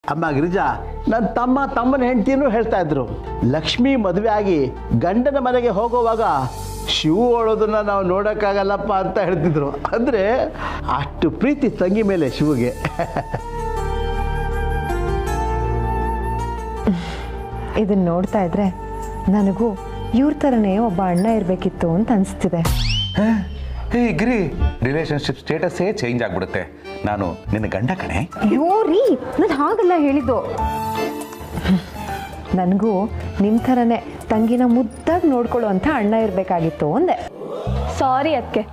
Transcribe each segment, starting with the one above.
ಅಮ್ಮ ಗಿರಿಜಾ, ನನ್ನ ತಮ್ಮನ ಹೆಂಡತಿನೂ ಹೇಳ್ತಾ ಇದ್ರು, ಲಕ್ಷ್ಮಿ ಮದುವೆ ಆಗಿ ಗಂಡನ ಮನೆಗೆ ಹೋಗುವಾಗ ಶಿವು ಅಳೋದನ್ನ ನಾವು ನೋಡೋಕ್ಕಾಗಲ್ಲಪ್ಪ ಅಂತ ಹೇಳ್ತಿದ್ರು. ಅಂದರೆ ಅಷ್ಟು ಪ್ರೀತಿ ತಂಗಿ ಮೇಲೆ ಶಿವುಗೆ. ಇದನ್ನ ನೋಡ್ತಾ ಇದ್ರೆ ನನಗೂ ಇವ್ರ ಥರನೇ ಒಬ್ಬ ಅಣ್ಣ ಇರಬೇಕಿತ್ತು ಅಂತ ಅನಿಸ್ತಿದೆ. ಹೇ ಗಿರಿ, ರಿಲೇಶನ್ಶಿಪ್ ಸ್ಟೇಟಸ್ಸೇ ಚೇಂಜ್ ಆಗ್ಬಿಡುತ್ತೆ. ನಾನು ನಿನ್ನ ಗಂಡ ಕಣೆ. ಅಯ್ಯೋ ರೀ, ನಾನು ಹಾಗಲ್ಲ ಹೇಳಿದ್ದು. ನನಗೂ ನಿಮ್ಮ ಥರನೇ ತಂಗಿನ ಮುದ್ದಾಗಿ ನೋಡ್ಕೊಳ್ಳೋ ಅಂಥ ಅಣ್ಣ ಇರಬೇಕಾಗಿತ್ತು ಅಂದೆ. ಸಾರಿ ಅದಕ್ಕೆ,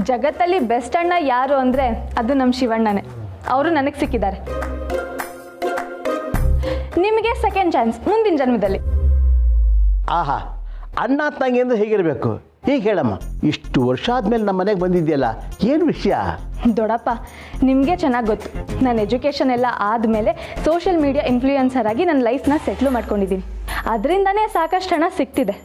ಜಗತ್ತಲ್ಲಿ ಬೆಸ್ಟ್ ಅಣ್ಣ ಯಾರು ಅಂದರೆ ಅದು ನಮ್ಮ ಶಿವಣ್ಣನೇ. ಅವರು ನನಗೆ ಸಿಕ್ಕಿದ್ದಾರೆ. ನಿಮಗೆ ಸೆಕೆಂಡ್ ಚಾನ್ಸ್ ಮುಂದಿನ ಜನ್ಮದಲ್ಲಿ. ಆಹಾ, ಅಣ್ಣ ತಂಗಿ ಅಂದ್ರೆ ಹೇಗಿರಬೇಕು? ಹೀಗೆ ಹೇಳಮ್ಮ, ಇಷ್ಟು ವರ್ಷ ಆದ್ಮೇಲೆ ನಮ್ಮ ಮನೆಗೆ ಬಂದಿದೆಯಲ್ಲ, ಏನು ವಿಷಯ? ದೊಡ್ಡಪ್ಪ, ನಿಮಗೆ ಚೆನ್ನಾಗಿ ಗೊತ್ತು, ನಾನು ಎಜುಕೇಷನ್ ಎಲ್ಲ ಆದಮೇಲೆ ಸೋಷಿಯಲ್ ಮೀಡಿಯಾ ಇನ್ಫ್ಲೂಯೆನ್ಸರ್ ಆಗಿ ನನ್ನ ಲೈಫ್ನ ಸೆಟ್ಲು ಮಾಡ್ಕೊಂಡಿದ್ದೀನಿ. ಅದರಿಂದನೇ ಸಾಕಷ್ಟು ಹಣ ಸಿಗ್ತಿದೆ.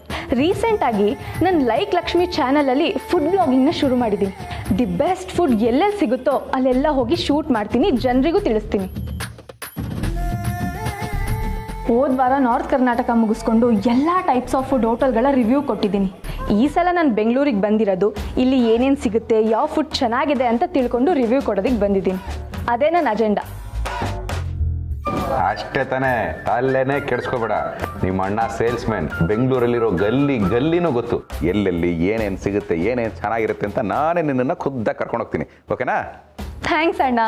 ರೀಸೆಂಟಾಗಿ ನನ್ನ ಲೈಕ್ ಲಕ್ಷ್ಮಿ ಚಾನಲಲ್ಲಿ ಫುಡ್ ಬ್ಲಾಗಿಂಗ್ನ ಶುರು ಮಾಡಿದ್ದೀನಿ. ದಿ ಬೆಸ್ಟ್ ಫುಡ್ ಎಲ್ಲೆಲ್ಲಿ ಸಿಗುತ್ತೋ ಅಲ್ಲೆಲ್ಲ ಹೋಗಿ ಶೂಟ್ ಮಾಡ್ತೀನಿ, ಜನರಿಗೂ ತಿಳಿಸ್ತೀನಿ. ಹೋದ ವಾರ ನಾರ್ತ್ ಕರ್ನಾಟಕ ಮುಗಿಸ್ಕೊಂಡು ಎಲ್ಲ ಟೈಪ್ಸ್ ಆಫ್ ಫುಡ್ ಹೋಟೆಲ್ಗಳ ರಿವ್ಯೂ ಕೊಟ್ಟಿದ್ದೀನಿ. ಈ ಸಲ ನಾನು ಬೆಂಗಳೂರಿಗೆ ಬಂದಿರೋದು ಇಲ್ಲಿ ಏನೇನು ಸಿಗುತ್ತೆ, ಯಾವ ಫುಡ್ ಚೆನ್ನಾಗಿದೆ ಅಂತ ತಿಳ್ಕೊಂಡು ರಿವ್ಯೂ ಕೊಡೋದಕ್ಕೆ ಬಂದಿದ್ದೀನಿ. ಅದೇ ನನ್ನ ಅಜೆಂಡಾ. ಅಷ್ಟೇ ತಾನೇ, ಅಲ್ಲೇನೆ ಕೆಡ್ಸ್ಕೋಬೇಡ. ನಿಮ್ಮ ಅಣ್ಣ ಸೇಲ್ಸ್ ಮ್ಯಾನ್. ಬೆಂಗಳೂರಲ್ಲಿರೋ ಗಲ್ಲಿನೂ ಗೊತ್ತು, ಎಲ್ಲೆಲ್ಲಿ ಏನೇನು ಸಿಗುತ್ತೆ, ಏನೇನು ಚೆನ್ನಾಗಿರುತ್ತೆ ಅಂತ ನಾನೇ ನಿನ್ನನ್ನು ಖುದ್ದಾಗಿ ಕರ್ಕೊಂಡು ಹೋಗ್ತೀನಿ. ಓಕೆನಾ? ಥ್ಯಾಂಕ್ಸ್ ಅಣ್ಣ.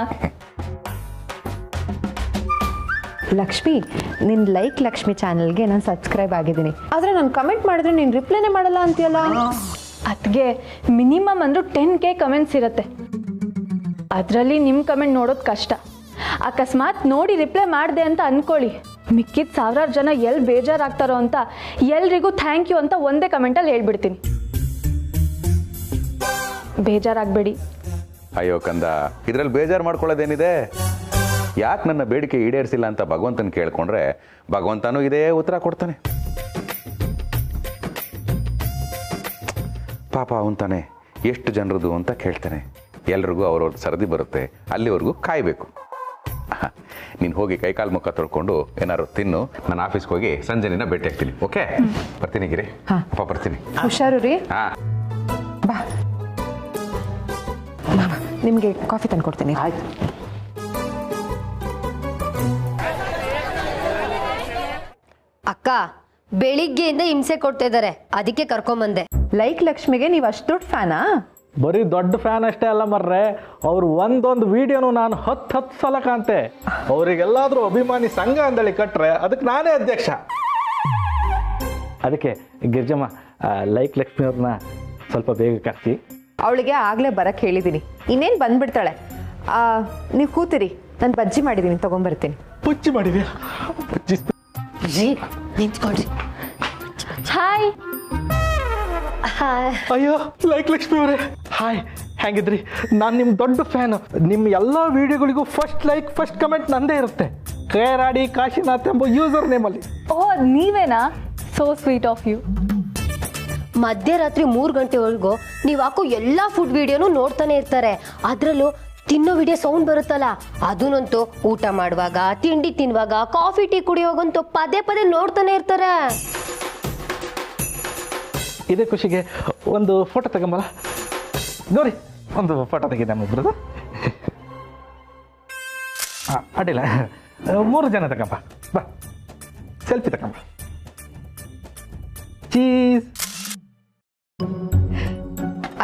ಲಕ್ಷ್ಮಿ, ನಿನ್ನ ಲೈಕ್ ಲಕ್ಷ್ಮಿ ಚಾನಲ್ಗೆ ನಾನು ಸಬ್ಸ್ಕ್ರೈಬ್ ಆಗಿದ್ದೀನಿ. ಆದರೆ ನಾನು ಕಮೆಂಟ್ ಮಾಡಿದ್ರೆ ನೀನು ರಿಪ್ಲೈನೇ ಮಾಡಲ್ಲ ಅಂತೀಯಲ್ಲ. ಅದಕ್ಕೆ ಮಿನಿಮಮ್ ಅಂದರೂ 10K ಕಮೆಂಟ್ಸ್ ಇರುತ್ತೆ. ಅದರಲ್ಲಿ ನಿಮ್ಮ ಕಮೆಂಟ್ ನೋಡೋದು ಕಷ್ಟ. ಅಕಸ್ಮಾತ್ ನೋಡಿ ರಿಪ್ಲೈ ಮಾಡಿದೆ ಅಂತ ಅಂದ್ಕೊಳ್ಳಿ, ಮಿಕ್ಕಿದ ಸಾವಿರಾರು ಜನ ಎಲ್ಲಿ ಬೇಜಾರಾಗ್ತಾರೋ ಅಂತ ಎಲ್ರಿಗೂ ಥ್ಯಾಂಕ್ ಯು ಅಂತ ಒಂದೇ ಕಮೆಂಟಲ್ಲಿ ಹೇಳ್ಬಿಡ್ತೀನಿ. ಬೇಜಾರಾಗಬೇಡಿ. ಅಯ್ಯೋ ಕಂದ, ಇದರಲ್ಲಿ ಬೇಜಾರು ಮಾಡ್ಕೊಳ್ಳೋದೇನಿದೆ? ಯಾಕೆ ನನ್ನ ಬೇಡಿಕೆ ಈಡೇರಿಸಿಲ್ಲ ಅಂತ ಭಗವಂತನ ಕೇಳ್ಕೊಂಡ್ರೆ ಭಗವಂತನೂ ಇದೇ ಉತ್ತರ ಕೊಡ್ತಾನೆ. ಪಾಪ ಅವನ್ತಾನೆ ಎಷ್ಟು ಜನರದು ಅಂತ ಕೇಳ್ತಾನೆ. ಎಲ್ರಿಗೂ ಅವ್ರವ್ರ ಸರದಿ ಬರುತ್ತೆ, ಅಲ್ಲಿವರೆಗೂ ಕಾಯಬೇಕು. ನೀನು ಹೋಗಿ ಕೈಕಾಲು ಮುಖ ತೊಳ್ಕೊಂಡು ಏನಾದ್ರು ತಿನ್ನು. ನಾನು ಆಫೀಸ್ಗೆ ಹೋಗಿ ಸಂಜೆ ನಿನ್ನ ಭೇಟಿ ಆಗ್ತೀನಿ. ಓಕೆ, ಬರ್ತೀನಿ ಗಿರಿ. ಅಪ್ಪ ಬರ್ತೀನಿ. ಹುಷಾರು ರೀ. ಹಾಂ, ಬಾ, ನಿಮಗೆ ಕಾಫಿ ತಂದು ಕೊಡ್ತೀನಿ. ಆಯ್ತು. ಅಕ್ಕ, ಬೆಳಿಗ್ಗೆಯಿಂದ ಹಿಂಸೆ ಕೊಡ್ತಾ ಇದ್ದಾರೆ, ಅದಕ್ಕೆ ಕರ್ಕೊಂಬಂದೆ. ಲೈಕ್ ಲಕ್ಷ್ಮಿಗೆ ನೀವು ಅಷ್ಟು ದೊಡ್ಡ ಫ್ಯಾನಾ? ಬರೀ ದೊಡ್ಡ ಫ್ಯಾನ್ ಅಷ್ಟೇ ಅಲ್ಲ ಮರ್ರೆ, ಅವ್ರು ಒಂದೊಂದು ವಿಡಿಯೋನು ನಾನು 10 ಸಲ ಕಾಣ್ತೆ. ಅವರಿಗೆಲ್ಲಾದ್ರೂ ಅಭಿಮಾನಿ ಸಂಘ ಅಂದಳಿ ಕಟ್ರೆ ಅದಕ್ಕೆ ನಾನೇ ಅಧ್ಯಕ್ಷ. ಅದಕ್ಕೆ ಗಿರ್ಜಮ್ಮ, ಲೈಕ್ ಲಕ್ಷ್ಮಿ ಅವ್ರನ್ನ ಸ್ವಲ್ಪ ಬೇಗ ಕರ್ಸಿ. ಅವಳಿಗೆ ಆಗಲೇ ಬರಕ್ಕೆ ಹೇಳಿದ್ದೀನಿ, ಇನ್ನೇನು ಬಂದ್ಬಿಡ್ತಾಳೆ. ನೀವು ಕೂತಿರಿ, ನಾನು ಬಜ್ಜಿ ಮಾಡಿದ್ದೀನಿ, ತೊಗೊಂಬರ್ತೀನಿ. ಪುಚ್ಚಿ ಮಾಡಿದ್ಯಾ? ನಿಂತ್ಕೊಳ್ರಿ. ಹಾಯ್. ಅಯ್ಯೋ ಲೈಕ್ ಲಕ್ಷ್ಮಿ ಅವರೇ, ಹಾಯ್, ಹೆಂಗಿದ್ರಿ? ನಾನು ನಿಮ್ಮ ದೊಡ್ಡ ಫ್ಯಾನ್. ನಿಮ್ಮ ಎಲ್ಲ ವಿಡಿಯೋಗಳಿಗೂ ಫಸ್ಟ್ ಲೈಕ್ ಫಸ್ಟ್ ಕಮೆಂಟ್ ನಂದೇ ಇರುತ್ತೆ. ಕೇರಾಡಿ ಕಾಶಿನಾಥ್ ಎಂಬ ಯೂಸರ್ ನೇಮಲ್ಲಿ. ಓ, ನೀವೇನಾ? So sweet of you. ಮಧ್ಯರಾತ್ರಿ 3 ಗಂಟೆವರೆಗೂ ನೀವು ಹಾಕೋ ಎಲ್ಲ ಫುಡ್ ವಿಡಿಯೋನು ನೋಡ್ತಾನೆ ಇರ್ತಾರೆ. ಅದರಲ್ಲೂ ತಿನ್ನೋ ವಿಡಿಯೋ ಸೌಂಡ್ ಬರುತ್ತಲ್ಲ, ಅದನ್ನಂತೂ ಊಟ ಮಾಡುವಾಗ, ತಿಂಡಿ ತಿನ್ನುವಾಗ, ಕಾಫಿ ಟೀ ಕುಡಿಯೋವಾಗಂತೂ ಪದೇ ಪದೇ ನೋಡ್ತಾನೆ ಇರ್ತಾರೆ. ಇದೇ ಖುಷಿಗೆ ಒಂದು ಫೋಟೋ ತಗೊಂಬಲ್ಲ? ನೋಡಿ, ಒಂದು ಫೋಟೋ ತೆಗಿದೆ ನಮ್ಮಿಬ್ರದ್ದು. ಹಾಂ, ಅಡ್ಡಿಲ್ಲ, 3 ಜನ ತಗೊಂಬ. ಬಾ, ಸೆಲ್ಫಿ ತಗೊಂಬ. ಚೀಸ್.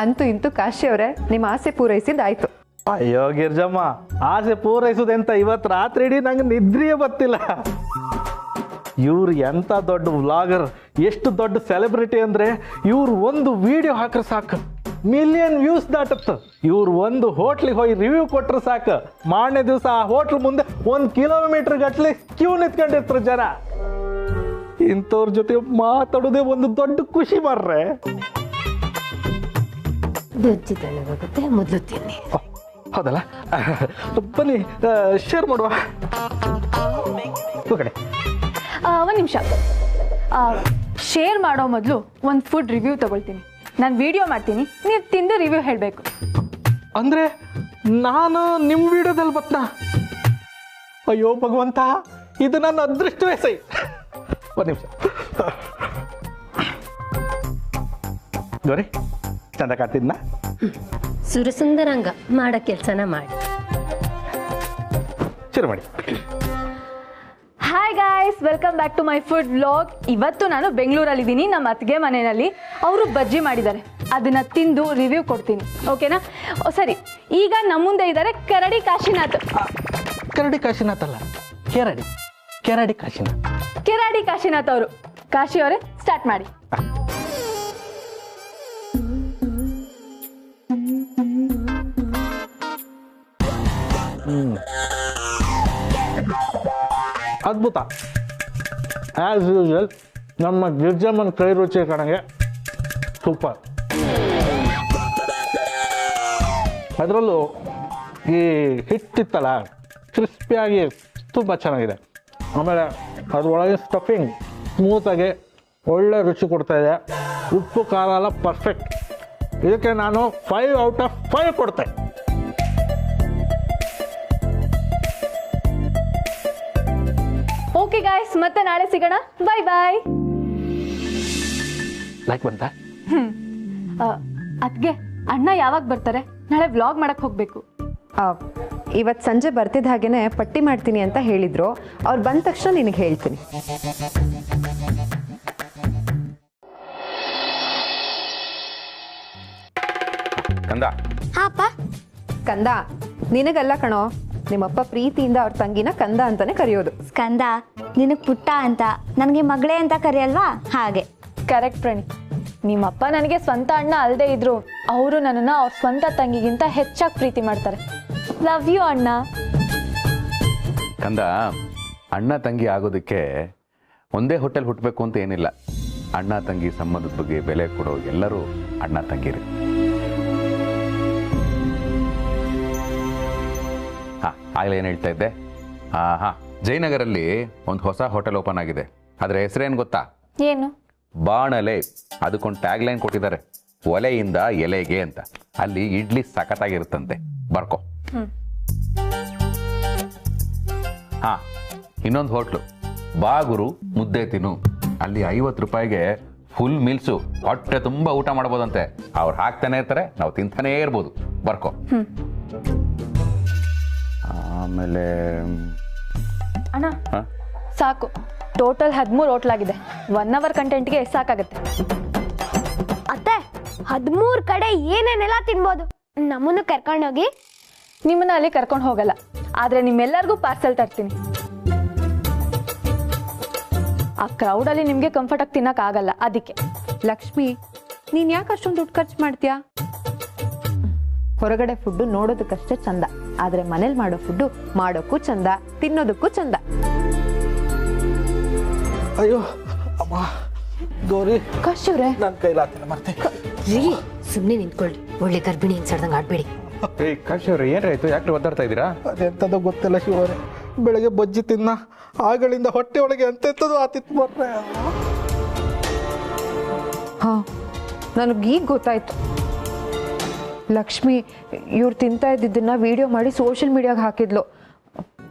ಅಂತೂ ಇಂತೂ ಕಾಶಿ ಅವರೇ, ನಿಮ್ಮ ಆಸೆ ಪೂರೈಸಿದ್ದಾಯ್ತು. ಅಯ್ಯೋ ಗಿರ್ಜಮ್ಮ, ಆಸೆ ಪೂರೈಸೋದೆಂತ ಇವತ್ತು ರಾತ್ರಿ ಇಡೀ ನಂಗೆ ನಿದ್ರೆಯೇ ಬರ್ತಿಲ್ಲ. ಇವ್ರು ಎಂಥ ದೊಡ್ಡ ವ್ಲಾಗರ್, ಎಷ್ಟು ದೊಡ್ಡ ಸೆಲೆಬ್ರಿಟಿ ಅಂದರೆ ಇವ್ರು ಒಂದು ವಿಡಿಯೋ ಹಾಕ್ರೆ ಸಾಕು ಮಿಲಿಯನ್ ವ್ಯೂಸ್ ದಾಟುತ್ತೆ. ಇವ್ರು ಒಂದು ಹೋಟ್ಲಿಗೆ ಹೋಗಿ ರಿವ್ಯೂ ಕೊಟ್ರೆ ಸಾಕು, ಮಾರನೇ ದಿವಸ ಆ ಹೋಟ್ಲ್ ಮುಂದೆ 1 ಕಿಲೋಮೀಟರ್ ಗಟ್ಟಲೆ ಕ್ಯೂ ನಿಂತ್ಕೊಂಡಿರ್ತಾರೆ ಜನ. ಇಂಥವ್ರ ಜೊತೆ ಮಾತಾಡೋದೇ ಒಂದು ದೊಡ್ಡ ಖುಷಿ ಮಾರ್ರೆ. ಮೊದಲು ತಿನ್ನಿ. ಹೌದಲ್ಲ, ಬನ್ನಿ ಶೇರ್ ಮಾಡುವ. ಕಡೆ ಒಂದು ನಿಮಿಷ, ಶೇರ್ ಮಾಡೋ ಮೊದಲು ಒಂದು ಫುಡ್ ರಿವ್ಯೂ ತಗೊಳ್ತೀನಿ. ನಾನು ವಿಡಿಯೋ ಮಾಡ್ತೀನಿ, ನೀವು ತಿಂದು ರಿವ್ಯೂ ಹೇಳಬೇಕು. ಅಂದರೆ ನಾನು ನಿಮ್ಮ ವಿಡಿಯೋದಲ್ಲಿ ಬತ್ತಾ? ಅಯ್ಯೋ ಭಗವಂತ, ಇದು ನನ್ನ ಅದೃಷ್ಟವೇ ಸೈ. ಒಂದು ನಿಮಿಷ ಗೌರಿ, ಚಂದ ಕಾಣ್ತಿದ್ನ? ಸುರಸುಂದರಂಗ ಮಾಡೋ ಕೆಲಸನ ಮಾಡಿ. ಶುರು ಮಾಡಿ. Hi guys, welcome back to my food vlog. ಇವತ್ತು ನಾನು ಬೆಂಗಳೂರಲ್ಲಿದ್ದೀನಿ, ನಮ್ಮ ಅತ್ತಿಗೆ ಮನೆಯಲ್ಲಿ. ಅವರು ಬಜ್ಜಿ ಮಾಡಿದ್ದಾರೆ, ಅದನ್ನ ತಿಂದು ರಿವ್ಯೂ ಕೊಡ್ತೀನಿ, ಓಕೆನಾ? ಸರಿ, ಈಗ ನಮ್ಮ ಮುಂದೆ ಇದ್ದಾರೆ ಕರಡಿ ಕಾಶಿನಾಥ್. ಕೆರಡಿ ಕಾಶಿನಾಥ್ ಅಲ್ಲ, ಕೆರಡಿ ಕಾಶಿನಾಥ್. ಕೆರಾಡಿ ಕಾಶಿನಾಥ್ ಅವರು. ಕಾಶಿ ಅವರೇ, ಸ್ಟಾರ್ಟ್ ಮಾಡಿ. ಅದ್ಭುತ. ಆ್ಯಸ್ ಯೂಶುವಲ್ ನಮ್ಮ ಗಿರ್ಜಮ್ಮನ ಕೈ ರುಚಿ ಕಣಗೆ ಸೂಪರ್. ಅದರಲ್ಲೂ ಈ ಹಿಟ್ಟಿತ್ತಲ್ಲ, ಕ್ರಿಸ್ಪಿಯಾಗಿ ತುಂಬ ಚೆನ್ನಾಗಿದೆ. ಆಮೇಲೆ ಅದರೊಳಗೆ ಸ್ಟಫಿಂಗ್ ಸ್ಮೂತಾಗಿ ಒಳ್ಳೆ ರುಚಿ ಕೊಡ್ತಾ ಇದೆ. ಉಪ್ಪು ಖಾರ ಎಲ್ಲ ಪರ್ಫೆಕ್ಟ್. ಇದಕ್ಕೆ ನಾನು 5 ಔಟ್ ಆಫ್ 5 ಕೊಡ್ತೆ. ಓಕೆ ಗಾಯ್ಸ್, ಮತ್ತೆ ನಾಳೆ ಸಿಗೋಣ. ಬಾಯ್ ಬಾಯ್. ಲೈಕ್ ಬಂತ? ಅದ್ಗೆ ಅಣ್ಣ ಯಾವಾಗ ಬರ್ತಾರೆ? ನಾಳೆ ವ್ಲಾಗ್ ಮಾಡಕ್ ಹೋಗ್ಬೇಕು. ಇವತ್ತು ಸಂಜೆ ಬರ್ತಿದ್ದ ಹಾಗೇನೆ ಪಟ್ಟಿ ಮಾಡ್ತೀನಿ ಅಂತ ಹೇಳಿದ್ರು. ಅವ್ರು ಬಂದ ತಕ್ಷಣ ನಿನಗೆ ಹೇಳ್ತೀನಿ. ಕಂದ, ಕಂದ ನಿನಗಲ್ಲ ಕಣೋ, ನಿಮ್ಮಪ್ಪ ಪ್ರೀತಿಯಿಂದ ಅವ್ರ ತಂಗಿನ ಕಂದ ಅಂತಾನೆ ಕರೆಯೋದು. ಸ್ಕಂದ, ನಿನಗೆ ಪುಟ್ಟ ಅಂತ, ನನಗೆ ಮಗಳೇ ಅಂತ ಕರೆಯಲ್ವಾ ಹಾಗೆ. ಕರೆಕ್ಟ್ ಪ್ರಣಿ. ನಿಮ್ಮಪ್ಪ ನನಗೆ ಸ್ವಂತ ಅಣ್ಣ ಅಲ್ಲದೆ ಇದ್ರು ಅವರು ನನ್ನನ್ನ ಅವ್ರ ಸ್ವಂತ ತಂಗಿಗಿಂತ ಹೆಚ್ಚಾಗಿ ಪ್ರೀತಿ ಮಾಡ್ತಾರೆ. ಲವ್ ಯು ಅಣ್ಣ. ಕಂದ, ಅಣ್ಣ ತಂಗಿ ಆಗೋದಕ್ಕೆ ಒಂದೇ ಹೋಟೆಲ್ ಹುಟ್ಟಬೇಕು ಅಂತ ಏನಿಲ್ಲ. ಅಣ್ಣ ತಂಗಿ ಸಂಬಂಧದ ಬಗ್ಗೆ ಬೆಲೆ ಕೊಡೋ ಎಲ್ಲರೂ ಅಣ್ಣ ತಂಗಿರಿ. ಆಗಲೇ ಏನು ಹೇಳ್ತಾ ಇದ್ದೆ? ಜಯನಗರಲ್ಲಿ ಒಂದು ಹೊಸ ಹೋಟೆಲ್ ಓಪನ್ ಆಗಿದೆ. ಅದರ ಹೆಸರೇನು ಗೊತ್ತಾ? ಏನು? ಬಾಣಲೆ. ಅದಕ್ಕೊಂದು ಟ್ಯಾಗ್ ಲೈನ್ ಕೊಟ್ಟಿದ್ದಾರೆ, ಒಲೆಯಿಂದ ಎಲೆಗೆ ಅಂತ. ಅಲ್ಲಿ ಇಡ್ಲಿ ಸಖತ್ತಾಗಿರುತ್ತಂತೆ, ಬರ್ಕೋ. ಇನ್ನೊಂದು ಹೋಟ್ಲು, ಬಾಗುರು ಮುದ್ದೆ ತಿನ್ನು. ಅಲ್ಲಿ 50 ರೂಪಾಯಿಗೆ ಫುಲ್ ಮೀಲ್ಸು, ಹೊಟ್ಟೆ ತುಂಬ ಊಟ ಮಾಡ್ಬೋದಂತೆ. ಅವ್ರು ಹಾಕ್ತಾನೆ ಇರ್ತಾರೆ, ನಾವು ತಿಂತಾನೇ ಇರ್ಬೋದು, ಬರ್ಕೋ. ಆಮೇಲೆ ಅಣ್ಣ ಸಾಕು, ಟೋಟಲ್ 13 ಹೋಟ್ಲಾಗಿದೆ. 1 ಅವರ್ ಕಂಟೆಂಟ್ಗೆ ಸಾಕಾಗತ್ತೆ. ಅತ್ತೆ, 13 ಕಡೆ ಏನೇನೆಲ್ಲ ತಿನ್ಬೋದು, ನಮ್ಮನ್ನು ಕರ್ಕೊಂಡೋಗಿ. ನಿಮ್ಮನ್ನ ಅಲ್ಲಿ ಕರ್ಕೊಂಡು ಹೋಗಲ್ಲ, ಆದ್ರೆ ನಿಮ್ಮೆಲ್ಲರಿಗೂ ಪಾರ್ಸೆಲ್ ತರ್ತೀನಿ. ಆ ಕ್ರೌಡಲ್ಲಿ ನಿಮಗೆ ಕಂಫರ್ಟ್ ಆಗಿ ತಿನ್ನಕ್ ಆಗಲ್ಲ, ಅದಕ್ಕೆ. ಲಕ್ಷ್ಮಿ, ನೀನ್ ಯಾಕೆ ಅಷ್ಟೊಂದು ದುಡ್ಡು ಖರ್ಚು ಮಾಡ್ತೀಯಾ? ಹೊರಗಡೆ ಫುಡ್ಡು ನೋಡೋದಕ್ಕಷ್ಟೇ ಚಂದ, ಆದ್ರೆ ಮನೇಲಿ ಮಾಡೋ ಫುಡ್ಡು ಮಾಡೋಕ್ಕೂ ಚಂದ, ತಿನ್ನೋದಕ್ಕೂ ಚಂದ. ಅಯ್ಯೋ ಅಮ್ಮ, ಗೌರಿ, ಕಾಶಿವ್ರೆ, ನನ್ನ ಕೈಲಾಗ್ತಿಲ್ಲ ಮತ್ತೆ. ಸುಮ್ಮನೆ ನಿಂತ್ಕೊಳ್ಳಿ, ಒಳ್ಳೆ ಗರ್ಭಿಣಿ ಅನ್ಸಡ್ದಂಗೆ ಆಡ್ಬೇಡಿ. ಕಾಶಿ ಅವ್ರೆ, ಏನಾಯ್ತು? ಯಾಕೆ ಒದ್ದಾಡ್ತಾ ಇದ್ದೀರಾ? ಅದೆಂಥದ್ದು ಗೊತ್ತಿಲ್ಲ ಶಿವರೇ. ಬೆಳಗ್ಗೆ ಬಜ್ಜಿ ತಿನ್ನ, ಆಗಳಿಂದ ಹೊಟ್ಟೆ ಒಳಗೆ ಎಂತೆಂಥದ್ದು ಆತಿತ್ತು ಬರ್ರೆ. ಹಾ, ನನಗೀಗ ಗೊತ್ತಾಯ್ತು. ಲಕ್ಷ್ಮಿ ಇವ್ರು ತಿಂತಾ ಇದ್ದಿದ್ದನ್ನ ವಿಡಿಯೋ ಮಾಡಿ ಸೋಷಿಯಲ್ ಮೀಡಿಯಾಗೆ ಹಾಕಿದ್ಲು.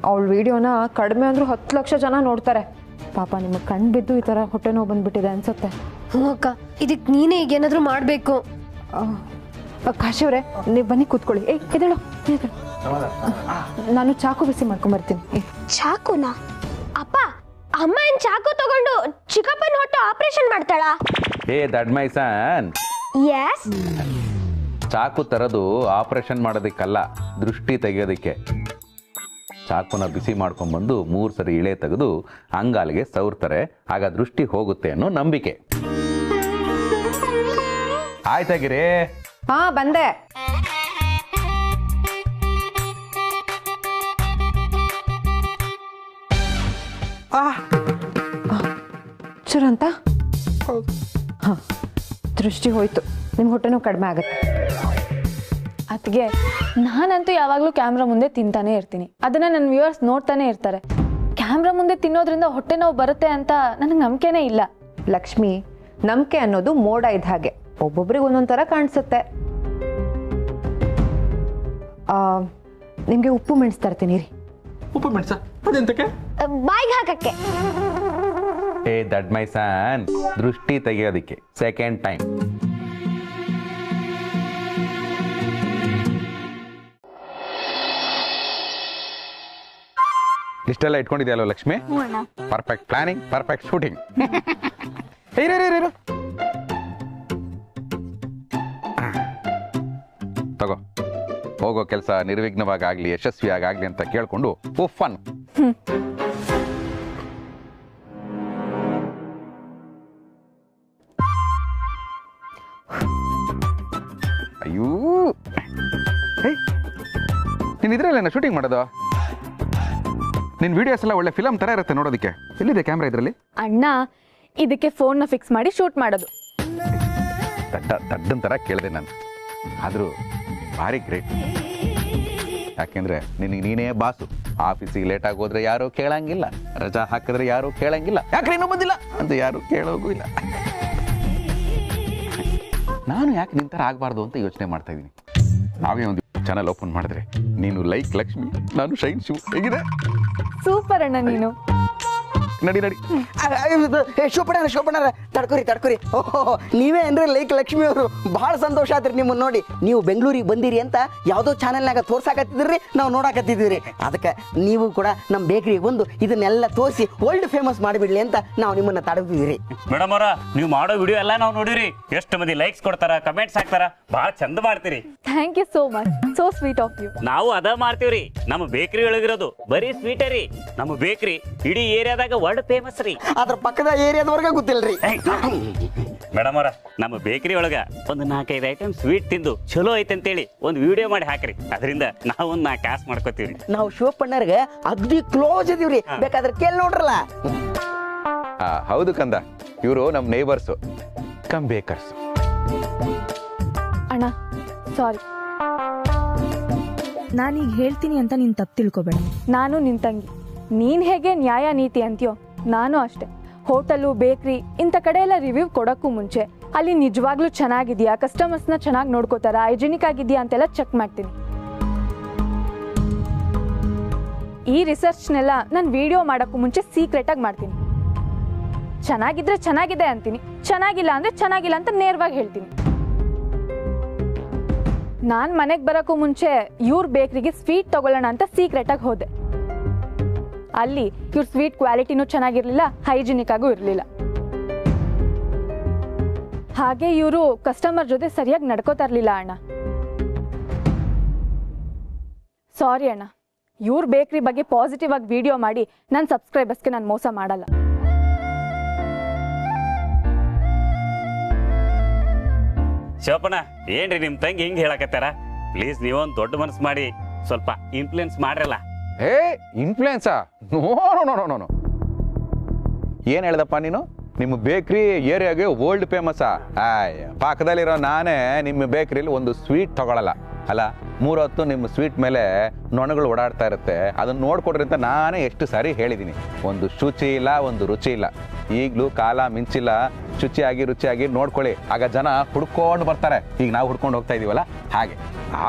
ಅವಳ ವಿಡಿಯೋನ ಕಡಿಮೆ ಅಂದ್ರೂ 10 ಲಕ್ಷ ಜನ ನೋಡ್ತಾರೆ. ಪಾಪ ನಿಮಗೆ ಕಣ್ಣು ಬಿದ್ದು ಈ ಥರ ಹೊಟ್ಟೆ ನೋವು ಬಂದ್ಬಿಟ್ಟಿದೆ ಅನ್ಸುತ್ತೆ. ಹ್ಞೂ ಅಕ್ಕ, ಇದಕ್ಕೆ ನೀನೇ ಈಗ ಏನಾದರೂ ಮಾಡಬೇಕು. ಕಾಶಿವ್ರೆ, ನೀವು ಬನ್ನಿ ಕೂತ್ಕೊಳ್ಳಿ. ಎದ್ದೇಳು, ನಾನು ಚಾಕು ಬಿಸಿ ಮಾಡ್ಕೊಂಬರ್ತೀನಿ. ಚಾಕುನಾ? ಅಪ್ಪ, ಅಮ್ಮ ಏನ್ ಚಾಕು ತಗೊಂಡು ಚಿಕ್ಕಪ್ಪನ ಹೊಟ್ಟೆ ಆಪರೇಷನ್ ಮಾಡ್ತಾಳಾ? That my son. ಯಸ್. ಚಾಕು ತರದು ಆಪರೇಷನ್ ಮಾಡೋದಕ್ಕಲ್ಲ, ದೃಷ್ಟಿ ತೆಗೆಯೋದಕ್ಕೆ. ಚಾಕುನ ಬಿಸಿ ಮಾಡ್ಕೊಂಡ್ಬಂದು 3 ಸರಿ ಇಳೆ ತೆಗೆದು ಅಂಗಾಲಿಗೆ ಸವರ್ತಾರೆ, ಆಗ ದೃಷ್ಟಿ ಹೋಗುತ್ತೆ ಅನ್ನೋ ನಂಬಿಕೆ. ಆಯ್ತಾಗಿರಿ. ಹಾ, ಬಂದೆ. ಚುರಂತ? ಹಾ, ದೃಷ್ಟಿ ಹೋಯ್ತು. ನಿಮ್ಮ ಹೊಟ್ಟೆನೂ ಕಡಿಮೆ ಆಗುತ್ತೆ. ಅದಕ್ಕೆ ನಾನಂತೂ ಯಾವಾಗಲೂ ಕ್ಯಾಮ್ರಾ ಮುಂದೆ ತಿಂತಾನೆ ಇರ್ತೀನಿ. ಅದನ್ನ ನನ್ನ ವ್ಯೂವರ್ಸ್ ನೋಡ್ತಾನೆ ಇರ್ತಾರೆ. ಕ್ಯಾಮ್ರಾ ಮುಂದೆ ತಿನ್ನೋದ್ರಿಂದ ಹೊಟ್ಟೆ ನೋವು ಬರುತ್ತೆ ಅಂತ ನನಗೆ ನಂಬಿಕೆನೇ ಇಲ್ಲ. ಲಕ್ಷ್ಮಿ, ನಂಬಿಕೆ ಅನ್ನೋದು ಮೋಡ ಇದ್ದ ಹಾಗೆ, ಒಬ್ಬೊಬ್ರಿಗೆ ಒಂದೊಂದು ಥರ ಕಾಣಿಸುತ್ತೆ. ನಿಮಗೆ ಉಪ್ಪು ಮೆಣಸು ತರ್ತೀನಿ ರೀ. ಉಪ್ಪು ಮೆಣಸ ಅದೆಂತಕ್ಕೆ? ಬಾಯಿಗೆ ಹಾಕಕ್ಕೆ. ಏ ದಡ್ ಮೈ ಸನ್, ದೃಷ್ಟಿ ತೆಗೆಯೋದಕ್ಕೆ ಸೆಕೆಂಡ್ ಟೈಮ್. ಇಷ್ಟೆಲ್ಲ ಇಟ್ಕೊಂಡಿದ್ಯಲ್ವ Lakshmi? Perfect planning, perfect shooting. ಇರು ತಗೋ, ಹೋಗೋ ಕೆಲಸ ನಿರ್ವಿಘ್ನವಾಗಲಿ ಯಶಸ್ವಿಯಾಗಲಿ ಅಂತ ಕೇಳ್ಕೊಂಡು ಫನ್. ಅಯ್ಯೋ, ನೀನ್ ಇದ್ರಲ್ಲೇನ ಶೂಟಿಂಗ್ ಮಾಡೋದು? ನಿನ್ ವಿಡಿಯೋಸ್ ಎಲ್ಲ ಒಳ್ಳೆ ಫಿಲಮ್ ತರ ಇರುತ್ತೆ ನೋಡೋದಕ್ಕೆ. ಎಲ್ಲಿದೆ ಕ್ಯಾಮ್ರಾ ಇದರಲ್ಲಿ? ಅಣ್ಣ, ಇದಕ್ಕೆ ಫೋನ್ನ ಫಿಕ್ಸ್ ಮಾಡಿ ಶೂಟ್ ಮಾಡೋದು. ದಡ್ಡನ್ ತರ ಕೇಳಿದೆ ನಾನು, ಆದರೂ ಭಾರಿ ಗ್ರೇಟ್. ಯಾಕೆಂದ್ರೆ ನಿನಗೆ ನೀನೇ ಬಾಸು. ಆಫೀಸಿಗೆ ಲೇಟಾಗಿ ಹೋದ್ರೆ ಯಾರು ಕೇಳಂಗಿಲ್ಲ, ರಜಾ ಹಾಕಿದ್ರೆ ಯಾರು ಕೇಳಂಗಿಲ್ಲ, ಯಾಕ್ರೆ ಇನ್ನೂ ಬಂದಿಲ್ಲ ಅಂತ ಯಾರು ಕೇಳೋಗೂ ಇಲ್ಲ. ನಾನು ಯಾಕೆ ನಿಂತರ ಆಗಬಾರ್ದು ಅಂತ ಯೋಚನೆ ಮಾಡ್ತಾ ಇದ್ದೀನಿ. ನಾವೇ ಒಂದು ಚಾನಲ್ ಓಪನ್ ಮಾಡಿದ್ರೆ ನೀನು ಲೈಕ್ ಲಕ್ಷ್ಮಿ, ನಾನು ಶೈನ್ ಶಿವ್. ಹೇಗಿದೆ? ಸೂಪರ್ ಅಣ್ಣ ನೀನು. ನಡಿ ನಡಿ. ಶೋಭಣ್ಣರ ತಡ್ಕೊರಿ. ಓಹೋ, ನೀವೇ ಅಂದ್ರೆ ಲೈಕ್ ಲಕ್ಷ್ಮಿ ಅವರು. ಬಹಳ ಸಂತೋಷ ಆದ್ರಿ ನಿಮ್ಮನ್ನ ನೋಡಿ. ನೀವು ಬೆಂಗಳೂರಿಗೆ ಬಂದಿರಿ ಅಂತ ಯಾವುದೋ ಚಾನೆಲ್ನಾಗ ತೋರ್ಸಾಕತ್ತಿದ್ರಿ, ನಾವು ನೋಡಾಕತ್ತಿದ್ವಿ. ಅದಕ್ಕೆ ನೀವು ಕೂಡ ನಮ್ಮ ಬೇಕರಿಗೆ ಬಂದು ಇದನ್ನೆಲ್ಲ ತೋರಿಸಿ ವರ್ಲ್ಡ್ ಫೇಮಸ್ ಮಾಡಿಬಿಡ್ಲಿ ಅಂತ ನಾವು ನಿಮ್ಮನ್ನ ತಡೆದಿದ್ದೀರಿ. ಮೇಡಮ್ ಅವರ, ನೀವು ಮಾಡೋ ವಿಡಿಯೋ ಎಲ್ಲ ನಾವು ನೋಡಿರಿ. ಎಷ್ಟು ಮಂದಿ ಲೈಕ್ಸ್ ಕೊಡ್ತಾರ, ಕಮೆಂಟ್ಸ್ ಹಾಕ್ತಾರ, ಬಹಳ ಚಂದ ಮಾಡ್ತೀರಿ. Thank you so much, so sweet of you. ನಾವು ಅದ ಮಾಡ್ತೀವ್ರಿ. ನಮ್ಮ ಬೇಕರಿ ಒಳಗಿರೋದು ಬರೀ ಸ್ವೀಟ್ ರೀ. ನಮ್ಮ ಬೇಕರಿ ಇಡೀ ಏರಿಯಾದಾಗ ವರ್ಲ್ಡ್ ಫೇಮಸ್ ರೀ. ಅದ್ರ ಪಕ್ಕದ ಏರಿಯಾದವರೆಗೆ ಗೊತ್ತಿಲ್ರಿ. ಮೇಡಮ್ ಅವರ, ನಮ್ಮ ಬೇಕರಿ ಒಳಗ ಒಂದು 4-5 ಐಟಮ್ ಸ್ವೀಟ್ ತಿಂದು ಚಲೋ ಐತೆ ಅಂತೇಳಿ ಒಂದು ವಿಡಿಯೋ ಮಾಡಿ ಹಾಕ್ರಿ. ಅದರಿಂದ ನಾವು ಒಂದು 4 ಕಾಸು ಮಾಡ್ಕೋತೀವ್ರಿ. ನಾವು ಶಿವಪ್ಪಣ್ಣರ್ಗೆ ಅಗ್ದಿ ಕ್ಲೋಸ್ ಇದೀವ್ರಿ, ಬೇಕಾದ್ರೆ ಕೇಳಿ ನೋಡ್ರಲ್ಲ. ಹೌದು ಕಂದ, ಇವರು ನಮ್ಮ ನೇಬರ್ಸು ಕಮ್ ಬೇಕರ್ಸ್. ಅಣ್ಣ ಸಾರಿ, ನಾನೀಗ ಹೇಳ್ತೀನಿ ಅಂತ ನೀನು ತಪ್ಪು ತಿಳ್ಕೊಬೇಡ. ನಾನು ನಿನ್ ತಂಗಿ. ನೀನ್ ಹೇಗೆ ನ್ಯಾಯ ನೀತಿ ಅಂತೀಯೋ, ನಾನು ಅಷ್ಟೆ. ಹೋಟೆಲು, ಬೇಕ್ರಿ ಇಂಥ ಕಡೆ ಎಲ್ಲ ರಿವ್ಯೂ ಕೊಡೋಕ್ಕೂ ಮುಂಚೆ ಅಲ್ಲಿ ನಿಜವಾಗ್ಲೂ ಚೆನ್ನಾಗಿದೆಯಾ, ಕಸ್ಟಮರ್ಸ್ನ ಚೆನ್ನಾಗಿ ನೋಡ್ಕೋತಾರ, ಹೈಜಿನಿಕ್ ಆಗಿದೆಯಾ ಅಂತೆಲ್ಲ ಚೆಕ್ ಮಾಡ್ತೀನಿ. ಈ ರಿಸರ್ಚ್ನೆಲ್ಲ ನಾನು ವಿಡಿಯೋ ಮಾಡೋಕ್ಕೂ ಮುಂಚೆ ಸೀಕ್ರೆಟಾಗಿ ಮಾಡ್ತೀನಿ. ಚೆನ್ನಾಗಿದ್ರೆ ಚೆನ್ನಾಗಿದೆ ಅಂತೀನಿ, ಚೆನ್ನಾಗಿಲ್ಲ ಅಂದರೆ ಚೆನ್ನಾಗಿಲ್ಲ ಅಂತ ನೇರವಾಗಿ ಹೇಳ್ತೀನಿ. ನಾನು ಮನೆಗೆ ಬರೋಕ್ಕೂ ಮುಂಚೆ ಇವ್ರ ಬೇಕ್ರಿಗೆ ಸ್ವೀಟ್ ತಗೊಳ್ಳೋಣ ಅಂತ ಸೀಕ್ರೆಟಾಗಿ ಹೋದೆ. ಅಲ್ಲಿ ಇವ್ರ ಸ್ವೀಟ್ ಕ್ವಾಲಿಟಿನೂ ಚೆನ್ನಾಗಿರಲಿಲ್ಲ, ಹೈಜಿನಿಕ್ ಆಗೂ ಇರಲಿಲ್ಲ. ಹಾಗೆ ಇವರು ಕಸ್ಟಮರ್ ಜೊತೆ ಸರಿಯಾಗಿ ನಡ್ಕೋತಾ ಇರಲಿಲ್ಲ ಅಣ್ಣ. ಸಾರಿ ಅಣ್ಣ, ಇವ್ರ ಬೇಕ್ರಿ ಬಗ್ಗೆ ಪಾಸಿಟಿವ್ ಆಗಿ ವಿಡಿಯೋ ಮಾಡಿ ನನ್ನ ಸಬ್ಸ್ಕ್ರೈಬರ್ಸ್ಗೆ ನಾನು ಮೋಸ ಮಾಡಲ್ಲ. ಶಿವಪ್ಪಣ್ಣ, ಏನ್ರಿ ನಿಮ್ ತಂಗಿ ಹಿಂಗೆ ಹೇಳಕತ್ತಾರ? ಪ್ಲೀಸ್ ನೀವೊಂದು ದೊಡ್ಡ ಮನಸ್ಸು ಮಾಡಿ ಸ್ವಲ್ಪ ಇನ್ಫ್ಲೂಯೆನ್ಸ್ ಮಾಡ್ರಲ್ಲ. ಏ influenza? No no no no. ಏನು ಹೇಳ್ದಪ್ಪ ನೀನು? ನಿಮ್ಮ ಬೇಕ್ರಿ ಏರಿಯಾಗೆ ವರ್ಲ್ಡ್ ಫೇಮಸ್ಸಾ? ಪಕ್ಕದಲ್ಲಿರೋ ನಾನೇ ನಿಮ್ಮ ಬೇಕ್ರಿಲಿ ಒಂದು ಸ್ವೀಟ್ ತಗೊಳ್ಳಲ್ಲ. ಅಲ್ಲ, 3 ಹೊತ್ತು ನಿಮ್ಮ ಸ್ವೀಟ್ ಮೇಲೆ ನೊಣಗಳು ಓಡಾಡ್ತಾ ಇರುತ್ತೆ, ಅದನ್ನು ನೋಡ್ಕೊಡ್ರಿ ಅಂತ ನಾನೇ ಎಷ್ಟು ಸಾರಿ ಹೇಳಿದ್ದೀನಿ. ಒಂದು ಶುಚಿ ಇಲ್ಲ, ಒಂದು ರುಚಿ ಇಲ್ಲ. ಈಗಲೂ ಕಾಲ ಮಿಂಚಿಲ್ಲ, ಶುಚಿಯಾಗಿ ರುಚಿಯಾಗಿ ನೋಡ್ಕೊಳ್ಳಿ, ಆಗ ಜನ ಹುಡ್ಕೊಂಡು ಬರ್ತಾರೆ. ಈಗ ನಾವು ಹುಡ್ಕೊಂಡು ಹೋಗ್ತಾ ಇದೀವಲ್ಲ, ಹಾಗೆ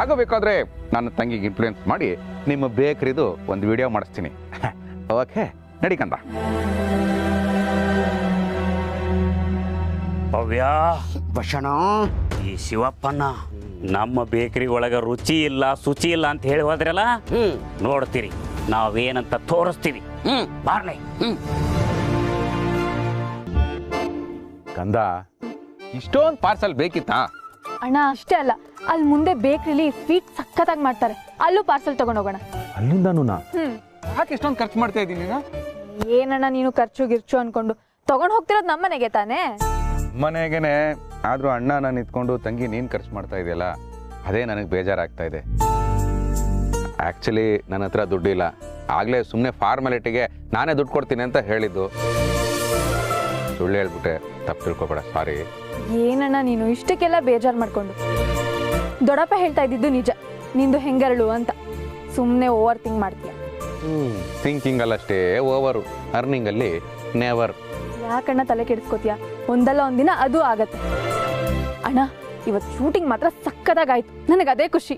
ಆಗಬೇಕಾದ್ರೆ ನನ್ನ ತಂಗಿಗೆ ಇನ್ಫ್ಲೂಯೆನ್ಸ್ ಮಾಡಿ ನಿಮ್ಮ ಬೇಕ್ರಿದು ಒಂದು ವಿಡಿಯೋ ಮಾಡಿಸ್ತೀನಿ. ಓಕೆ, ನಡಿಕಂದ. ಭವ್ಯ, ಭಷಣ, ಈ ಶಿವಪ್ಪಣ್ಣ ನಮ್ಮ ಬೇಕರಿ ಒಳಗ ರುಚಿ ಇಲ್ಲ, ಶುಚಿ ಇಲ್ಲ ಅಂತ ಹೇಳಿ ಹೋದ್ರಲ್ಲ, ನೋಡ್ತೀರಿ ನಾವೇನಂತ ತೋರಿಸ್ತೀವಿ. ಬಾರ್ನೆ. ಕಂದ, ಇಷ್ಟೊಂದು ಪಾರ್ಸಲ್ ಬೇಕಿತ್ತಾ? ಅಣ್ಣ ಅಷ್ಟೇ ಅಲ್ಲ, ಅಲ್ಲಿ ಮುಂದೆ ಬೇಕ್ರಿಲಿ ಸ್ವೀಟ್ ಸಖತ್ತಾಗಿ ಮಾಡ್ತಾರೆ, ಅಲ್ಲೂ ಪಾರ್ಸಲ್ ತಗೊಂಡೋಗೋಣ. ಅಲ್ಲಿಂದನೂ ಯಾಕೆ ಇಷ್ಟೊಂದು ಖರ್ಚು ಮಾಡ್ತಾ ಇದ್ದೀನಿ? ಏನಣ್ಣ ನೀನು ಖರ್ಚು ಗಿರ್ಚು ಅನ್ಕೊಂಡು ತಗೊಂಡು ಹೋಗ್ತಿರೋದು ನಮ್ಮನೆಗೆ ತಾನೇ? ಮನೆಗೇನೆ, ಆದರೂ ಅಣ್ಣ ನಾನು ಇತ್ಕೊಂಡು ತಂಗಿ ನೀನು ಖರ್ಚು ಮಾಡ್ತಾ ಇದೆಯಲ್ಲ, ಅದೇ ನನಗೆ ಬೇಜಾರಾಗ್ತಾ ಇದೆ. ಆ್ಯಕ್ಚುಲಿ ನನ್ನ ಹತ್ರ ದುಡ್ಡಿಲ್ಲ. ಆಗಲೇ ಸುಮ್ಮನೆ ಫಾರ್ಮಾಲಿಟಿಗೆ ನಾನೇ ದುಡ್ಡು ಕೊಡ್ತೀನಿ ಅಂತ ಹೇಳಿದ್ದು. ಸುಳ್ಳು ಹೇಳ್ಬಿಟ್ಟೆ, ತಪ್ಪು ತಿಳ್ಕೊಬೇಡ, ಸಾರಿ. ಏನಣ್ಣ ನೀನು ಇಷ್ಟಕ್ಕೆಲ್ಲ ಬೇಜಾರು ಮಾಡ್ಕೊಂಡು? ದೊಡ್ಡಪ್ಪ ಹೇಳ್ತಾ ಇದ್ದಿದ್ದು ನಿಜ, ನಿಂದು ಹೆಂಗರಳು ಅಂತ. ಸುಮ್ಮನೆ ಓವರ್ ಥಿಂಕ್ ಮಾಡ್ತೀಯ. ಥಿಂಕಿಂಗಲ್ಲಷ್ಟೇ ಓವರು, ಅರ್ನಿಂಗಲ್ಲಿ ನೆವರ್. ಯಾಕಣ್ಣ ತಲೆ ಕೆಡಿಸ್ಕೋತೀಯ? ಒಂದಲ್ಲ ಒಂದಿನ ಅದು ಆಗತ್ತೆ. ಅಣ್ಣ ಇವತ್ತು ಶೂಟಿಂಗ್ ಮಾತ್ರ ಸಕ್ಕತ್ತಾಗಾಯ್ತು, ನನಗೆ ಅದೇ ಖುಷಿ.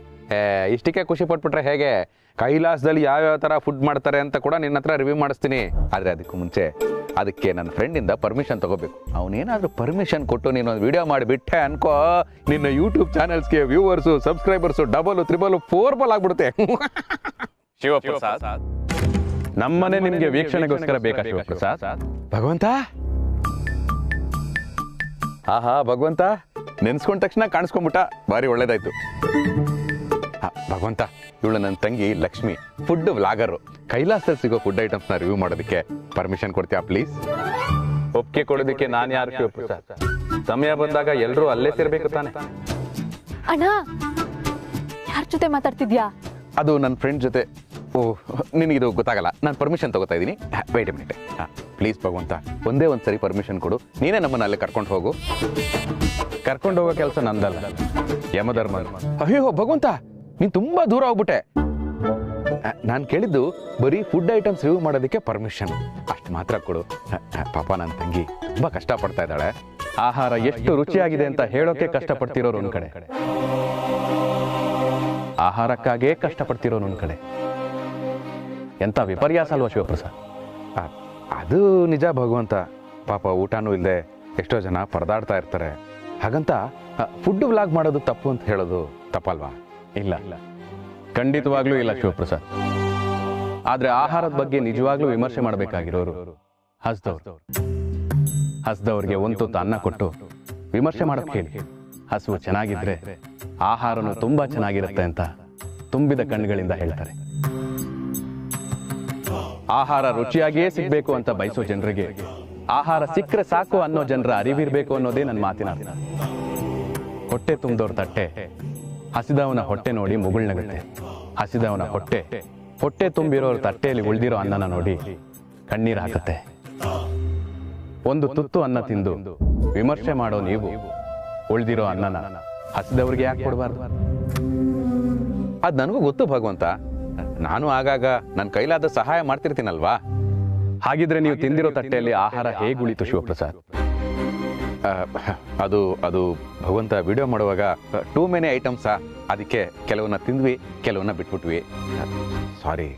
ಇಷ್ಟಕ್ಕೆ ಖುಷಿ ಪಟ್ಬಿಟ್ರೆ ಹೇಗೆ? ಕೈಲಾಸದಲ್ಲಿ ಯಾವ್ಯಾವ ಥರ ಫುಡ್ ಮಾಡ್ತಾರೆ ಅಂತ ಕೂಡ ನಿನ್ನ ಹತ್ರ ರಿವ್ಯೂ ಮಾಡಿಸ್ತೀನಿ. ಆದರೆ ಅದಕ್ಕೂ ಮುಂಚೆ ಅದಕ್ಕೆ ನನ್ನ ಫ್ರೆಂಡಿಂದ ಪರ್ಮಿಷನ್ ತಗೋಬೇಕು. ಅವನೇನಾದರೂ ಪರ್ಮಿಷನ್ ಕೊಟ್ಟು ನೀನೊಂದು ವಿಡಿಯೋ ಮಾಡಿಬಿಟ್ಟೆ ಅನ್ಕೋ, ನಿನ್ನ ಯೂಟ್ಯೂಬ್ ಚಾನಲ್ಸ್ಗೆ ವ್ಯೂವರ್ಸು ಸಬ್ಸ್ಕ್ರೈಬರ್ಸು ಡಬಲ್ 3 4 ಆಗ್ಬಿಡುತ್ತೆ. ಶಿವಪ್ರಸಾದ್, ನಮ್ಮನೆ ನಿಮಗೆ ವೀಕ್ಷಣೆಗೋಸ್ಕರ ಬೇಕಾ ಶಿವಪ್ರಸಾದ್? ಭಗವಂತ, ಆಹಾ ಭಗವಂತ, ನೆನ್ಸ್ಕೊಂಡ ತಕ್ಷಣ ಕಾಣಿಸ್ಕೊಂಡ್ಬಿಟ್ಟ, ಭಾರಿ ಒಳ್ಳೇದಾಯ್ತು. ಭಗವಂತ, ಇವಳು ನನ್ನ ತಂಗಿ ಲಕ್ಷ್ಮಿ, ಫುಡ್ ವ್ಲಾಗರು. ಕೈಲಾಸದಲ್ಲಿ ಸಿಗೋ ಫುಡ್ ಐಟಮ್ಸ್ನ ರಿವ್ಯೂ ಮಾಡೋದಕ್ಕೆ ಪರ್ಮಿಷನ್ ಕೊಡ್ತೀಯಾ ಪ್ಲೀಸ್? ಒಪ್ಪಿಗೆ ಕೊಡೋದಕ್ಕೆ ನಾನು ಯಾರು ಶಿವಪ್ರಸಾದ್? ಸಮಯ ಬಂದಾಗ ಎಲ್ಲರೂ ಅಲ್ಲೇ ಸೇರ್ಬೇಕು ತಾನೆ. ಅಣ್ಣ, ಯಾರ ಜೊತೆ ಮಾತಾಡ್ತಿದ್ಯಾ? ಅದು ನನ್ನ ಫ್ರೆಂಡ್ ಜೊತೆ. ಓಹ್, ನಿನಗಿದು ಗೊತ್ತಾಗಲ್ಲ. ನಾನು ಪರ್ಮಿಷನ್ ತಗೋತಾ ಇದ್ದೀನಿ. Wait A minute. ಪ್ಲೀಸ್ ಭಗವಂತ, ಒಂದೇ ಒಂದು ಸರಿ ಪರ್ಮಿಷನ್ ಕೊಡು. ನೀನೇ ನಮ್ಮನ್ನ ಅಲ್ಲೇ ಕರ್ಕೊಂಡು ಹೋಗು. ಕರ್ಕೊಂಡು ಹೋಗೋ ಕೆಲಸ ನಂದಲ್ಲ, ಯಮಧರ್ಮ. ಅಯ್ಯೋ ಭಗವಂತ, ನೀನು ತುಂಬ ದೂರ ಹೋಗ್ಬಿಟ್ಟೆ. ನಾನು ಕೇಳಿದ್ದು ಬರೀ ಫುಡ್ ಐಟಮ್ಸ್ ರಿವ್ಯೂ ಮಾಡೋದಕ್ಕೆ ಪರ್ಮಿಷನ್ ಅಷ್ಟು ಮಾತ್ರ ಕೊಡು. ಪಾಪ ನನ್ನ ತಂಗಿ ತುಂಬ ಕಷ್ಟಪಡ್ತಾ ಇದ್ದಾಳೆ. ಆಹಾರ ಎಷ್ಟು ರುಚಿಯಾಗಿದೆ ಅಂತ ಹೇಳೋಕೆ ಕಷ್ಟಪಡ್ತಿರೋರು ಒಂದು ಕಡೆ, ಆಹಾರಕ್ಕಾಗೇ ಕಷ್ಟಪಡ್ತಿರೋರು ಒಂದು ಕಡೆ. ಎಂಥ ವಿಪರ್ಯಾಸ ಅಲ್ವಾ ಶಿವಪ್ರಸಾದ್? ಅದು ನಿಜ ಭಗವಂತ. ಪಾಪ ಊಟನೂ ಇಲ್ಲದೆ ಎಷ್ಟೋ ಜನ ಪರದಾಡ್ತಾ ಇರ್ತಾರೆ. ಹಾಗಂತ ಫುಡ್ ವ್ಲಾಗ್ ಮಾಡೋದು ತಪ್ಪು ಅಂತ ಹೇಳೋದು ತಪ್ಪಲ್ವಾ? ಇಲ್ಲ, ಖಂಡಿತವಾಗ್ಲೂ ಇಲ್ಲ ಶಿವಪ್ರಸಾದ್. ಆದ್ರೆ ಆಹಾರದ ಬಗ್ಗೆ ನಿಜವಾಗ್ಲೂ ವಿಮರ್ಶೆ ಮಾಡಬೇಕಾಗಿರೋರು ಹಸ್ದವ್ರಿಗೆ ಒಂದು ತುತ್ತು ಅನ್ನ ಕೊಟ್ಟು ವಿಮರ್ಶೆ ಮಾಡಕ್ ಹೇಳಿ. ಹಸುವು ಚೆನ್ನಾಗಿದ್ರೆ ಆಹಾರನು ತುಂಬಾ ಚೆನ್ನಾಗಿರುತ್ತೆ ಅಂತ ತುಂಬಿದ ಕಣ್ಣುಗಳಿಂದ ಹೇಳ್ತಾರೆ. ಆಹಾರ ರುಚಿಯಾಗಿಯೇ ಸಿಗ್ಬೇಕು ಅಂತ ಬಯಸೋ ಜನರಿಗೆ ಆಹಾರ ಸಿಕ್ಕರೆ ಸಾಕು ಅನ್ನೋ ಜನರ ಅರಿವಿರ್ಬೇಕು ಅನ್ನೋದೇ ನನ್ನ ಮಾತಿನ ಅರ್ಥ. ಹೊಟ್ಟೆ ತುಂಬಿದವ್ರ ತಟ್ಟೆ ಹಸಿದವನ ಹೊಟ್ಟೆ ನೋಡಿ ಮುಗುಳ್ನಗುತ್ತೆ. ಹಸಿದವನ ಹೊಟ್ಟೆ ತುಂಬಿರೋರ ತಟ್ಟೆಯಲ್ಲಿ ಉಳಿದಿರೋ ಅನ್ನನ ನೋಡಿ ಕಣ್ಣೀರು ಹಾಕುತ್ತೆ. ಒಂದು ತುತ್ತು ಅನ್ನ ತಿಂದು ವಿಮರ್ಶೆ ಮಾಡೋ ನೀವು ಉಳಿದಿರೋ ಅನ್ನನ ಹಸಿದವ್ರಿಗೆ ಯಾಕೆ ಕೊಡಬಾರ್ದು? ಅದು ನನಗೂ ಗೊತ್ತು ಭಗವಂತ. ನಾನು ಆಗಾಗ ನನ್ನ ಕೈಲಾದ ಸಹಾಯ ಮಾಡ್ತಿರ್ತೀನಲ್ವಾ? ಹಾಗಿದ್ರೆ ನೀವು ತಿಂದಿರೋ ತಟ್ಟೆಯಲ್ಲಿ ಆಹಾರ ಹೇಗೆ ಉಳಿತು ಶಿವಪ್ರಸಾದ್? ಅದು ಭಗವಂತ ವಿಡಿಯೋ ಮಾಡುವಾಗ ಟೂ ಮೆನಿ ಐಟಮ್ಸಾ, ಅದಕ್ಕೆ ಕೆಲವನ್ನ ತಿಂದ್ವಿ, ಕೆಲವನ್ನ ಬಿಟ್ಬಿಟ್ವಿ. ಸಾರಿ.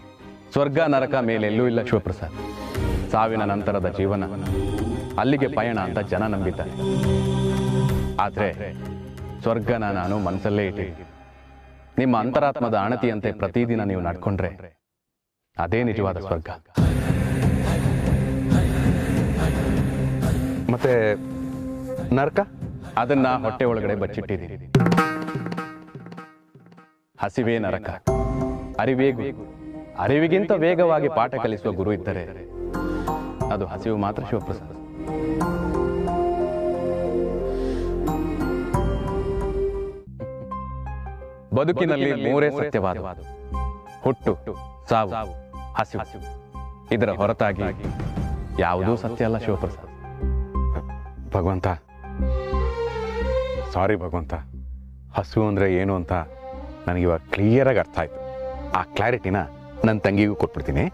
ಸ್ವರ್ಗ ನರಕ ಮೇಲೆಲ್ಲೂ ಇಲ್ಲ ಶಿವಪ್ರಸಾದ್. ಸಾವಿನ ನಂತರದ ಜೀವನ, ಅಲ್ಲಿಗೆ ಪಯಣ ಅಂತ ಜನ ನಂಬಿದ್ದಾರೆ. ಆದ್ರೆ ಸ್ವರ್ಗನ ನಾನು ಮನಸ್ಸಲ್ಲೇ ಇಟ್ಟಿದ್ದೀನಿ. ನಿಮ್ಮ ಅಂತರಾತ್ಮದ ಅಣತಿಯಂತೆ ಪ್ರತಿದಿನ ನೀವು ನಡ್ಕೊಂಡ್ರೆ ಅದೇ ನಿಜವಾದ ಸ್ವರ್ಗ. ಮತ್ತೆ ನರಕ, ಅದನ್ನ ಹೊಟ್ಟೆ ಒಳಗಡೆ ಬಚ್ಚಿಟ್ಟಿದ್ದೀನಿ. ಹಸಿವೇ ನರಕ, ಅರಿವೇ ಗುರು. ಅರಿವಿಗಿಂತ ವೇಗವಾಗಿ ಪಾಠ ಕಲಿಸುವ ಗುರು ಇದ್ದರೆ ಅದು ಹಸಿವು ಮಾತ್ರ ಶಿವಪ್ರಸಾದ್. ಬದುಕಿನಲ್ಲಿ ಮೂರೇ ಸತ್ಯವಾದ: ಹುಟ್ಟು, ಸಾವು, ಹಸಿವು. ಇದರ ಹೊರತಾಗಿ ಯಾವುದೂ ಸತ್ಯ ಅಲ್ಲ ಶಿವಪ್ರಸಾದ್. ಭಗವಂತ, ಸಾರಿ ಭಗವಂತ. ಹಸಿವು ಅಂದ್ರೆ ಏನು ಅಂತ ನನಗಿವಾಗ ಕ್ಲಿಯರಾಗಿ ಅರ್ಥ ಆಯ್ತು. ಆ ಕ್ಲಾರಿಟಿನ ನನ್ನ ತಂಗಿಗೂ ಕೊಟ್ಬಿಡ್ತೀನಿ.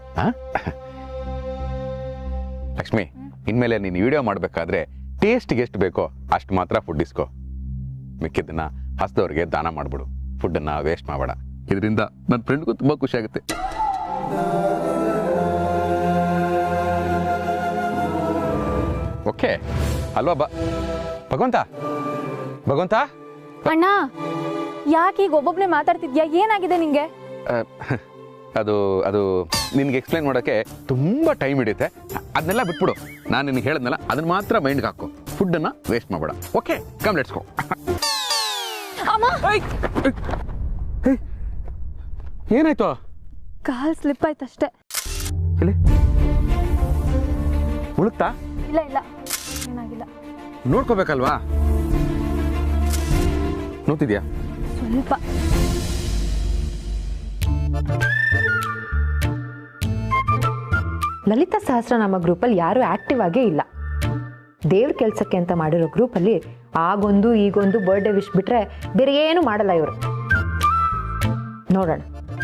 ಲಕ್ಷ್ಮಿ, ಇನ್ಮೇಲೆ ನೀನು ವಿಡಿಯೋ ಮಾಡಬೇಕಾದ್ರೆ ಟೇಸ್ಟ್ಗೆ ಎಷ್ಟು ಬೇಕೋ ಅಷ್ಟು ಮಾತ್ರ ಫುಡ್ ಇಸ್ಕೋ. ಮಿಕ್ಕಿದ್ದನ್ನ ಹಸ್ದವ್ರಿಗೆ ದಾನ ಮಾಡ್ಬಿಡು. ಫುಡ್ಡನ್ನು ವೇಸ್ಟ್ ಮಾಡಬೇಡ. ಇದರಿಂದ ನನ್ನ ಫ್ರೆಂಡ್ಗೂ ತುಂಬ ಖುಷಿ ಆಗುತ್ತೆ. ಓಕೆ ಅಲ್ವಾ ಭಗವಂತ? ಅಣ್ಣ, ಯಾಕೆ ಈಗ ಒಬ್ಬೊಬ್ಬನೇ ಮಾತಾಡ್ತಿದ್ಯಾ? ಏನಾಗಿದೆ ನಿಂಗೆ? ಅದು ನಿನ್ಗೆ ಎಕ್ಸ್ಪ್ಲೈನ್ ಮಾಡೋಕ್ಕೆ ತುಂಬ ಟೈಮ್ ಹಿಡಿಯುತ್ತೆ. ಅದನ್ನೆಲ್ಲ ಬಿಟ್ಬಿಡು. ನಾನು ನಿನಗೆ ಹೇಳಿದ್ನಲ್ಲ, ಅದನ್ನ ಮಾತ್ರ ಮೈಂಡ್ಗೆ ಹಾಕು. ಫುಡ್ಡನ್ನು ವೇಸ್ಟ್ ಮಾಡಬೇಡ. Okay, come let's go. ಏನಾಯ್ತು? ಕಾಲ್ ಸ್ಲಿಪ್ ಆಯ್ತು ಅಷ್ಟೇ. ಮುಳುಗ್ತಾ? ಇಲ್ಲ ಏನಾಗಿಲ್ಲ. ನೋಡ್ಕೋಬೇಕಲ್ವಾ? ನೋಡ್ತಿದ್ಯಾ? ಸ್ವಲ್ಪ. ಲಲಿತಾ ಸಹಸ್ರನಾಮ ಗ್ರೂಪಲ್ಲಿ ಯಾರು ಆಕ್ಟಿವ್ ಆಗೇ ಇಲ್ಲ. ದೇವ್ರ ಕೆಲಸಕ್ಕೆ ಅಂತ ಮಾಡಿರೋ ಗ್ರೂಪಲ್ಲಿ ಆಗೊಂದು ಈಗೊಂದು ಬರ್ಡೇ ವಿಶ್ ಬಿಟ್ರೆ ಬೇರೆ ಏನು ಮಾಡಲ್ಲ ಇವರು. ನೋಡೋಣ,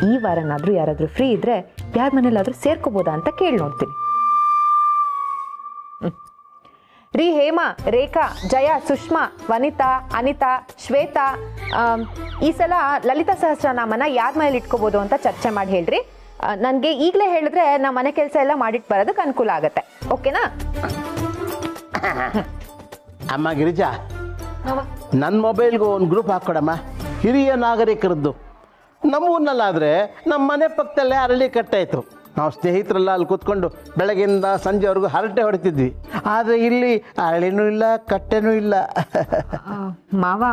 ಈ ವಾರನಾದ್ರೂ ಯಾರಾದ್ರೂ ಫ್ರೀ ಇದ್ರೆ ಯಾರ ಮನೇಲಾದ್ರೂ ಸೇರ್ಕೋಬೋದಾ ಅಂತ ಕೇಳಿ ನೋಡ್ತೀನಿ. ರೀ ಹೇಮಾ, ರೇಖಾ, ಜಯ, ಸುಷ್ಮಾ, ವನಿತಾ, ಅನಿತಾ, ಶ್ವೇತಾ, ಈ ಸಲ ಲಲಿತಾ ಸಹಸ್ರನಾಮನ ಯಾರ ಮನೇಲಿ ಇಟ್ಕೋಬೋದು ಅಂತ ಚರ್ಚೆ ಮಾಡಿ ಹೇಳ್ರಿ. ನನಗೆ ಈಗಲೇ ಹೇಳಿದ್ರೆ ನಾ ಮನೆ ಕೆಲಸ ಎಲ್ಲ ಮಾಡಿಟ್ಟು ಬರೋದಕ್ಕೆ ಅನುಕೂಲ ಆಗುತ್ತೆ. ಓಕೆನಾ? ಅಮ್ಮ ಗಿರಿಜಾ, ನನ್ನ ಮೊಬೈಲ್ಗೂ ಒಂದು ಗ್ರೂಪ್ ಹಾಕ್ಕೊಡಮ್ಮ, ಹಿರಿಯ ನಾಗರಿಕರದ್ದು. ನಮ್ಮೂರಿನಲ್ಲಾದರೆ ನಮ್ಮ ಮನೆ ಪಕ್ಕದಲ್ಲೇ ಅರಳಿ ಕಟ್ಟಾಯಿತು. ನಾವು ಸ್ನೇಹಿತರೆಲ್ಲ ಅಲ್ಲಿ ಕೂತ್ಕೊಂಡು ಬೆಳಗ್ಗೆಯಿಂದ ಸಂಜೆವರೆಗೂ ಹರಟೆ ಹೊಡಿತಿದ್ವಿ. ಆದರೆ ಇಲ್ಲಿ ಅರಳಿನೂ ಇಲ್ಲ, ಕಟ್ಟೆನೂ ಇಲ್ಲ. ಮಾವ,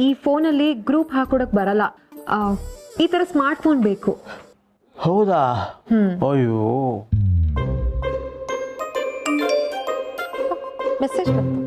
ಈ ಫೋನಲ್ಲಿ ಗ್ರೂಪ್ ಹಾಕೊಡಕ್ ಬರಲ್ಲ. ಈ ಥರ ಸ್ಮಾರ್ಟ್ ಫೋನ್ ಬೇಕು. ಹೌದಾ? ಅಯ್ಯೋ, ಮೆಸೇಜ್ ಬಂತು.